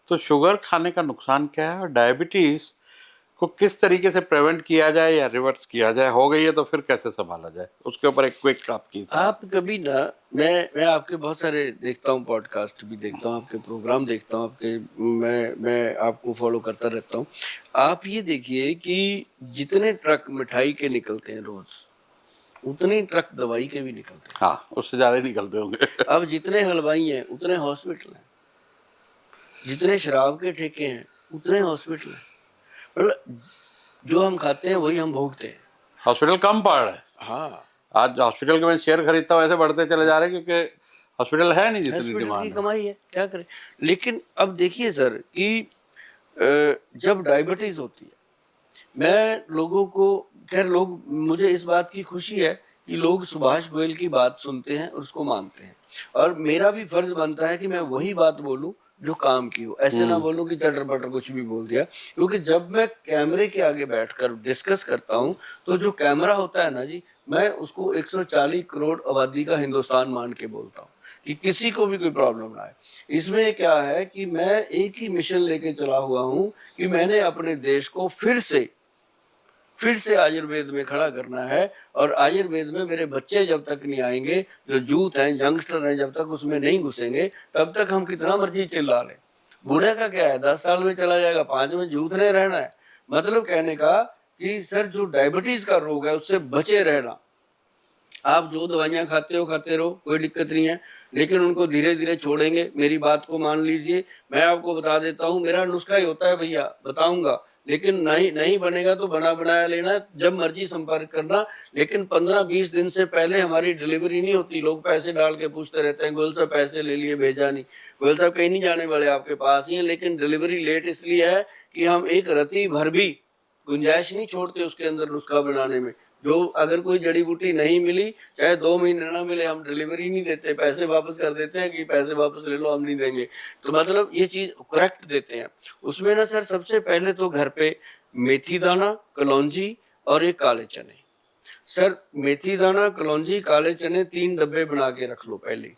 तो शुगर खाने का नुकसान क्या है और डायबिटीज को किस तरीके से प्रिवेंट किया जाए या रिवर्स किया जाए, हो गई है तो फिर कैसे संभाला जाए, उसके ऊपर एक क्विक आपकी सलाह। आप कभी ना, मैं आपके बहुत सारे देखता हूँ, पॉडकास्ट भी देखता हूँ, आपके प्रोग्राम देखता हूँ, आपके मैं आपको फॉलो करता रहता हूँ। आप ये देखिए कि जितने ट्रक मिठाई के निकलते हैं रोज, उतने ट्रक दवाई के भी निकलते हैं। हाँ, उससे ज्यादा ही निकलते होंगे। अब जितने हलवाई हैं उतने हॉस्पिटल हैं, जितने शराब के ठेके हैं उतने हॉस्पिटल हैं। मतलब जो हम खाते हैं वही हम भोगते हैं। हॉस्पिटल कम पड़ रहा है। हाँ, आज हॉस्पिटल के मैं शेयर खरीदता हूँ, ऐसे बढ़ते चले जा रहे हैं क्योंकि हॉस्पिटल है नहीं जितनी हॉस्पिटल की डिमांड है। कमाई है, क्या करें। लेकिन अब देखिए सर कि जब डायबिटीज होती है, मैं लोगों को, खैर लोग, मुझे इस बात की खुशी है कि लोग सुभाष गोयल की बात सुनते हैं और उसको मानते हैं, और मेरा भी फर्ज बनता है कि मैं वही बात बोलूं जो काम की हो, ऐसे ना बोलूं कि चटर पटर कुछ भी बोल दिया। क्योंकि जब मैं कैमरे के आगे बैठकर डिस्कस करता हूं, तो जो कैमरा होता है ना जी, मैं उसको 140 करोड़ आबादी का हिंदुस्तान मान के बोलता हूँ कि किसी को भी कोई प्रॉब्लम ना आए। इसमें क्या है कि मैं एक ही मिशन लेके चला हुआ हूं कि मैंने अपने देश को फिर से आयुर्वेद में खड़ा करना है। और आयुर्वेद में मेरे बच्चे जब तक नहीं आएंगे, जो यूथ हैं, यंगस्टर हैं, जब तक उसमें नहीं घुसेंगे, तब तक हम कितना मर्जी चिल्ला लें। बूढ़े का क्या है, 10 साल में चला जाएगा, 5 में यूथ ने रहना है। मतलब कहने का कि सर, जो डायबिटीज का रोग है उससे बचे रहना। आप जो दवाइयां खाते रहो, कोई दिक्कत नहीं है, लेकिन उनको धीरे धीरे छोड़ेंगे। मेरी बात को मान लीजिए, मैं आपको बता देता हूँ, मेरा नुस्खा ही होता है भैया, बताऊंगा, लेकिन नहीं बनेगा तो बना बनाया लेना, जब मर्जी संपर्क करना। लेकिन 15-20 दिन से पहले हमारी डिलीवरी नहीं होती। लोग पैसे डाल के पूछते रहते हैं, गोयल साहब पैसे ले लिए, भेजा नहीं। गोयल साहब कहीं नहीं जाने वाले, आपके पास ही है, लेकिन डिलीवरी लेट इसलिए है कि हम एक रत्ती भर भी गुंजाइश नहीं छोड़ते उसके अंदर नुस्खा बनाने में। जो अगर कोई जड़ी बूटी नहीं मिली, चाहे 2 महीने ना मिले, हम डिलीवरी नहीं देते, पैसे वापस कर देते हैं कि पैसे वापस ले लो, हम नहीं देंगे। तो मतलब ये चीज करेक्ट देते हैं। उसमें ना सर, सबसे पहले तो घर पे मेथी दाना, कलौंजी और एक काले चने। सर, मेथी दाना, कलौंजी, काले चने 3 डब्बे बना के रख लो पहले।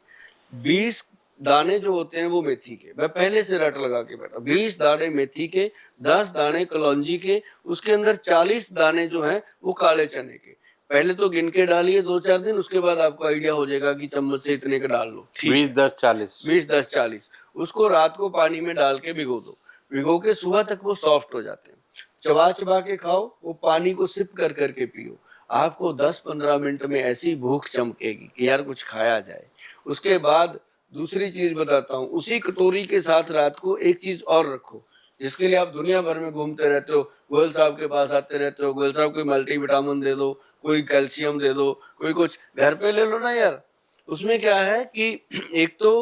20 दाने जो होते हैं वो मेथी के, मैं पहले से रट लगा के बैठा, 20 दाने मेथी के, 10 दाने कलौंजी के, उसके अंदर 40 दाने जो हैं वो काले चने के। पहले तो गिन के डालिए 2-4 दिन, उसके बाद आपको आइडिया हो जाएगा कि चम्मच से इतने का डाल लो। 20-10-40 उसको रात को पानी में डाल के भिगो दो। भिगो के सुबह तक वो सॉफ्ट हो जाते हैं। चबा चबा के खाओ, वो पानी को सिप कर करके पियो। आपको 10-15 मिनट में ऐसी भूख चमकेगी कि यार कुछ खाया जाए। उसके बाद दूसरी चीज बताता हूँ, उसी कटोरी के साथ रात को एक चीज और रखो, जिसके लिए आप दुनिया भर में घूमते रहते हो, गोयल साहब के पास आते रहते हो, गोयल साहब कोई मल्टीविटामिन दे दो, कोई कैल्शियम दे दो, कोई कुछ, घर पे ले लो ना यार। उसमें क्या है कि एक तो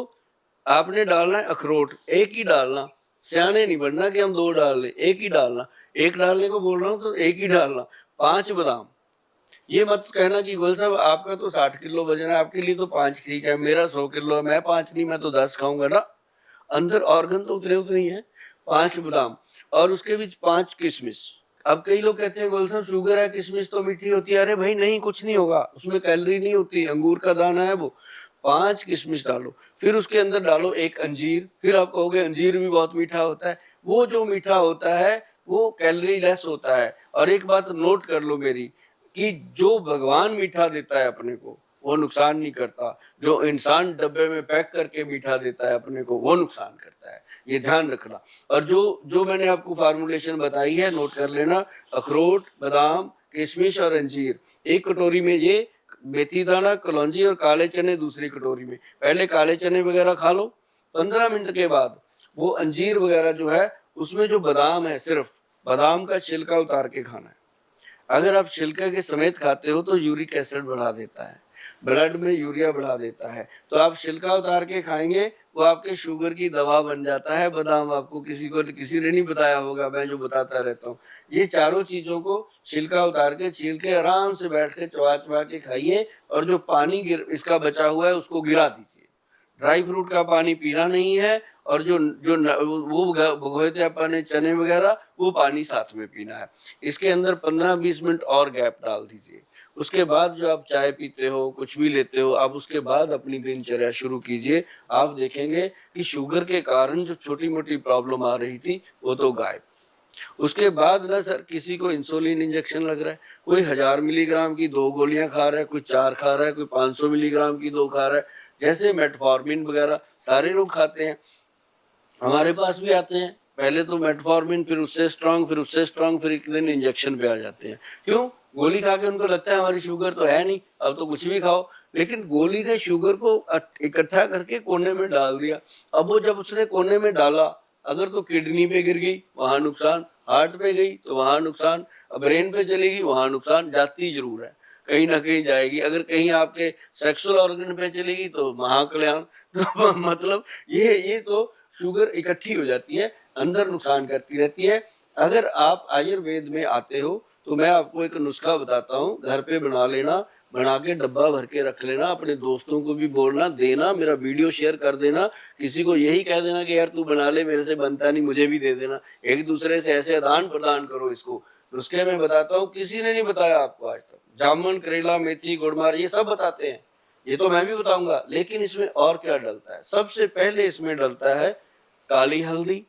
आपने डालना है अखरोट, एक ही डालना, सियाने नहीं बनना कि हम 2 डाल ले, एक ही डालना। एक डालने को बोल रहा हूँ तो एक ही डालना। 5 बादाम। ये मत कहना कि गोयल साहब आपका तो 60 किलो वजन है, आपके लिए तो 5 ठीक है, मेरा 100 किलो है, मैं 5 नहीं, मैं तो 10 खाऊंगा ना। अंदर ऑर्गन तो उतने ही है। 5 बादाम और उसके बीच 5 किशमिश। अब कई लोग कहते हैं गोयल साहब शुगर है, किशमिश तो मीठी होती है। अरे भाई नहीं, कुछ नहीं होगा, उसमें कैलोरी नहीं होती, अंगूर का दाना है वो। 5 किशमिश डालो, फिर उसके अंदर डालो एक अंजीर। फिर आप कहोगे अंजीर भी बहुत मीठा होता है। वो जो मीठा होता है वो कैलोरी लेस होता है। और एक बात नोट कर लो मेरी, कि जो भगवान मीठा देता है अपने को वो नुकसान नहीं करता, जो इंसान डब्बे में पैक करके मीठा देता है अपने को वो नुकसान करता है, ये ध्यान रखना। और जो जो मैंने आपको फार्मूलेशन बताई है, नोट कर लेना। अखरोट, बादाम, किशमिश और अंजीर एक कटोरी में, ये मेथी दाना, कलौंजी और काले चने दूसरी कटोरी में। पहले काले चने वगैरह खा लो, 15 मिनट के बाद वो अंजीर वगैरह जो है, उसमें जो बादाम है, सिर्फ बादाम का छिलका उतार के खाना है। अगर आप छिलका के समेत खाते हो तो यूरिक एसिड बढ़ा देता है, ब्लड में यूरिया बढ़ा देता है। तो आप छिलका उतार के खाएंगे, वो आपके शुगर की दवा बन जाता है बादाम। आपको किसी ने नहीं बताया होगा, मैं जो बताता रहता हूँ। ये चारों चीजों को छिलका उतार के, छील के, आराम से बैठ के चबा चबा के खाइए। और जो पानी इसका बचा हुआ है उसको गिरा दीजिए। ड्राई फ्रूट का पानी पीना नहीं है, और जो जो वो भगोए थे अपने चने वगैरह, वो पानी साथ में पीना है। इसके अंदर 15-20 मिनट और गैप डाल दीजिए। उसके बाद जो आप चाय पीते हो, कुछ भी लेते हो, आप उसके बाद अपनी दिनचर्या शुरू कीजिए। आप देखेंगे कि शुगर के कारण जो छोटी मोटी प्रॉब्लम आ रही थी वो तो गायब। उसके बाद ना सर किसी को इंसुलिन इंजेक्शन लग रहा है, कोई 1000 मिलीग्राम की 2 गोलियां खा रहा है, कोई 4 खा रहा है, कोई 500 मिलीग्राम की 2 खा रहा है, जैसे मेटफॉर्मिन वगैरह सारे लोग खाते हैं। हमारे पास भी आते हैं, पहले तो मेटफॉर्मिन, फिर उससे स्ट्रांग, फिर उससे स्ट्रांग, फिर एक दिन इंजेक्शन पे आ जाते हैं। क्यों? गोली खा के उनको लगता है हमारी शुगर तो है नहीं, अब तो कुछ भी खाओ। लेकिन गोली ने शुगर को इकट्ठा करके कोने में डाल दिया। अब वो जब उसने कोने में डाला, अगर तो किडनी पे गिर गई वहां नुकसान, हार्ट पे गई तो वहां नुकसान, ब्रेन पे चलेगी वहां नुकसान, जाती जरूर है, कहीं ना कहीं जाएगी। अगर कहीं आपके सेक्सुअल ऑर्गन पे चलेगी तो महाकल्याण। तो मतलब ये तो शुगर इकट्ठी हो जाती है, अंदर नुकसान करती रहती है। अगर आप आयुर्वेद में आते हो तो मैं आपको एक नुस्खा बताता हूँ, घर पे बना लेना, बना के डब्बा भर के रख लेना, अपने दोस्तों को भी बोलना, देना, मेरा वीडियो शेयर कर देना, किसी को यही कह देना कि यार तू बना ले, मेरे से बनता नहीं, मुझे भी दे देना। एक दूसरे से ऐसे आदान प्रदान करो इसको। नुस्खे में बताता हूँ, किसी ने नहीं बताया आपको आज तक। जामुन, करेला, मेथी, गुड़मार ये सब बताते हैं, ये तो मैं भी बताऊंगा। लेकिन इसमें और क्या डलता है? सबसे पहले इसमें डलता है काली हल्दी,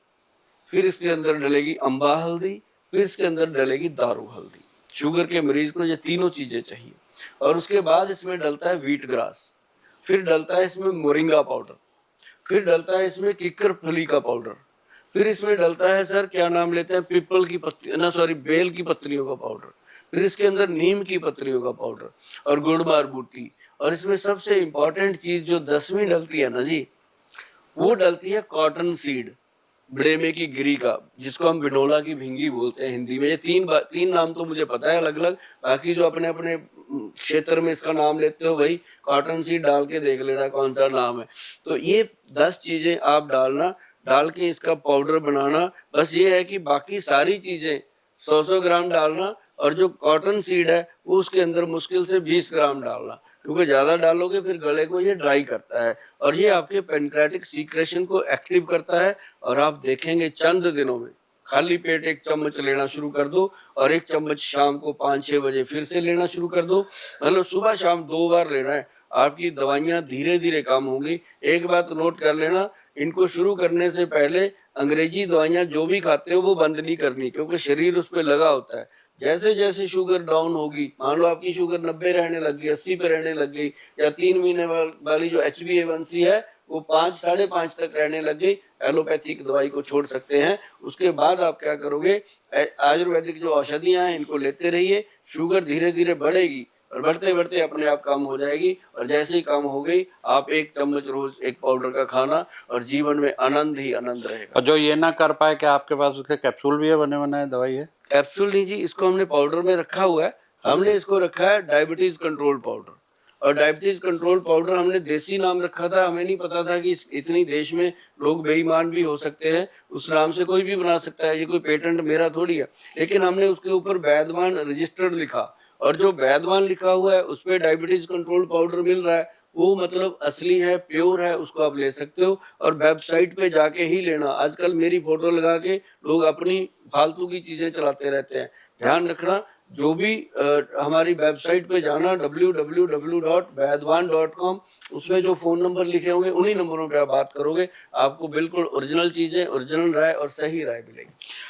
फिर इसके अंदर डलेगी अम्बा हल्दी, फिर इसके अंदर डलेगी दारू हल्दी। शुगर के मरीज को ये तीनों चीजें चाहिए। और उसके बाद इसमें डलता है व्हीट ग्रास, फिर डलता है इसमें मोरिंगा पाउडर, फिर डलता है इसमें किक्कर फली का पाउडर, फिर इसमें डलता है सर क्या नाम लेते हैं, पीपल की पत्ती ना सॉरी बेल की पत्तियों का पाउडर, फिर इसके अंदर नीम की पत्तियों का पाउडर और गुड़मार बूटी। और इसमें सबसे इंपॉर्टेंट चीज जो 10वीं डलती है ना जी, वो डलती है कॉटन सीड, बड़ेमे की गिरी का, जिसको हम बिनोला की भिंगी बोलते हैं हिंदी में। ये तीन नाम तो मुझे पता है अलग अलग, बाकी जो अपने अपने क्षेत्र में इसका नाम लेते हो वही कॉटन सीड डाल के देख लेना कौन सा नाम है। तो ये 10 चीजें आप डालना, डाल के इसका पाउडर बनाना। बस ये है कि बाकी सारी चीजें 100 ग्राम डालना, और जो कॉटन सीड है वो उसके अंदर मुश्किल से 20 ग्राम डालना, क्योंकि ज्यादा डालोगे फिर गले को ये ड्राई करता है और ये आपके पेनक्रेटिक सीक्रेशन को एक्टिव करता है। और आप देखेंगे चंद दिनों में खाली पेट 1 चम्मच लेना शुरू कर दो, और 1 चम्मच शाम को 5-6 बजे फिर से लेना शुरू कर दो, मतलब सुबह शाम 2 बार लेना है। आपकी दवाइयां धीरे धीरे कम होंगी। एक बात नोट कर लेना, इनको शुरू करने से पहले अंग्रेजी दवाइयां जो भी खाते हो वो बंद नहीं करनी, क्योंकि शरीर उस पर लगा होता है। जैसे जैसे शुगर डाउन होगी, मान लो आपकी शुगर 90 रहने लग गई, 80 पे रहने लग गई, या 3 महीने वाली जो HbA1c है वो 5, 5.5 तक रहने लग गई, एलोपैथिक दवाई को छोड़ सकते हैं। उसके बाद आप क्या करोगे, आयुर्वेदिक जो औषधियां हैं इनको लेते रहिए। शुगर धीरे धीरे बढ़ेगी और बढ़ते बढ़ते अपने आप कम हो जाएगी, और जैसे ही कम हो गई आप 1 चम्मच रोज एक पाउडर का खाना, और जीवन में आनंद ही आनंद रहेगा। और जो ये ना कर पाए, क्या आपके पास उसके कैप्सूल भी है, बने बनाए दवाई है? कैप्सूल नहीं जी, इसको हमने पाउडर में रखा हुआ है। हमने इसको रखा है डायबिटीज कंट्रोल पाउडर, और डायबिटीज कंट्रोल पाउडर हमने देसी नाम रखा था। हमें नहीं पता था कि इतनी देश में लोग बेईमान भी हो सकते हैं, उस नाम से कोई भी बना सकता है, ये कोई पेटेंट मेरा थोड़ी है। लेकिन हमने उसके ऊपर वैद्यमान रजिस्टर्ड लिखा, और जो वैद्यमान लिखा हुआ है उस पर डायबिटीज कंट्रोल पाउडर मिल रहा है, वो मतलब असली है, प्योर है, उसको आप ले सकते हो। और वेबसाइट पे जाके ही लेना। आजकल मेरी फोटो लगा के लोग अपनी फालतू की चीजें चलाते रहते हैं, ध्यान रखना। जो भी हमारी वेबसाइट पे जाना www.vaidwan.com, उसमें जो फोन नंबर लिखे होंगे उन्हीं नंबरों पे आप बात करोगे, आपको बिल्कुल ओरिजिनल चीजें, ओरिजिनल राय और सही राय मिलेगी।